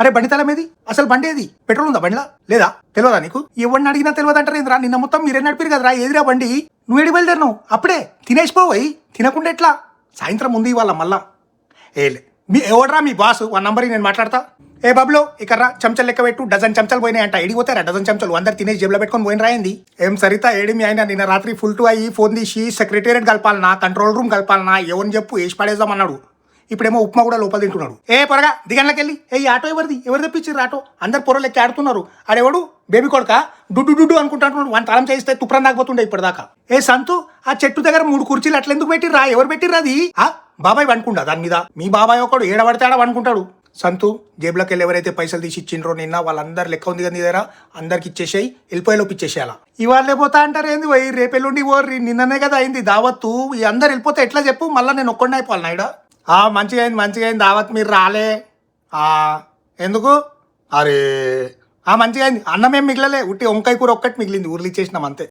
అరే బండి తలం ఏది? అసలు బండి ఏది? పెట్రోల్ ఉందా బండిలా? లేదా? తెలియదా నీకు? ఎవరిని అడిగినా తెలియదంటారు ఏంద్రా? నిన్న మొత్తం మీరే నడిపారు కదరా, ఏదిరా బండి? నువ్వు ఎడి బయలుదేరినావు? అప్పుడే తినేసిపోయి తినకుండా ఎట్లా? సాయంత్రం ఉంది ఇవాళ మళ్ళా. ఏలే మీ ఎవడరా మీ బాసు? వన్ నంబర్ నేను మాట్లాడతా. ఏ బాబులో ఇక్కడ చెంచలు లెక్క పెట్టు, డజన్ చెంచాలు పోయినాయంట. ఎడిగిపోతారా డజన్ చెంచాలు? అందరు తినేసి జేబులో పెట్టుకొని పోయిన రాయింది. ఏం సరిత ఏడి మీ ఆయన నిన్న రాత్రి ఫుల్ టు అయ్యి ఫోన్ తీసి సెక్రటేరియట్ కలపాలనా, కంట్రోల్ రూమ్ కలపాలనా, ఎవరిని చెప్పు వేసి పడేద్దామన్నాడు. ఇప్పుడేమో ఉప్మా కూడా లోపల తింటున్నాడు. ఏ పొరగా దిగండ్లకెళ్ళి ఏ ఆటో ఎవరు తెప్పించారు ఆటో? అందరు పొరలు ఎక్కి ఆడుతున్నారు. ఆడెవడు బేబీ కొడుక డుడ్డు డుడ్డు అనుకుంటున్నాడు. వన్ తాళం చేయిస్తే తుప్రం దాకపోతుండే ఇప్పటిదాకా. ఏ సంతు ఆ చెట్టు దగ్గర 3 కుర్చీలు అట్లెందుకు పెట్టిర్రా? ఎవరు పెట్టిర్రా అది? బాబాయ్ వండుకుంటా దాని మీద. మీ బాబాయ్ ఒకడు ఏడబడితే ఆడ వండుకుంటాడు. సంతు జేబులోకి వెళ్ళి ఎవరైతే పైసలు తీసి ఇచ్చిండ్రో నిన్న వాళ్ళందరు లెక్క ఉంది కదా నీ దగ్గర, అందరికి ఇచ్చేసాయి. వెళ్ళిపోయేలోపు ఇచ్చేసేయాల. ఇవాళ పోతా అంటారు ఏంది పోయి? రేపెల్లుండి పోర్రి. నిన్ననే కదా అయింది దావత్తు. ఈ అందరు వెళ్ళిపోతే ఎట్లా చెప్పు? మళ్ళీ నేను ఒక్కడిని అయిపోవాలి నాయుడ. మంచిగా అయింది దావత్, మీరు రాలే. ఎందుకు? అరే మంచిగా అయింది. అన్నం ఏం మిగిలలే, ఉట్టి వంకాయ కూర ఒక్కటి మిగిలింది. ఊర్లు ఇచ్చేసినాం అంతే.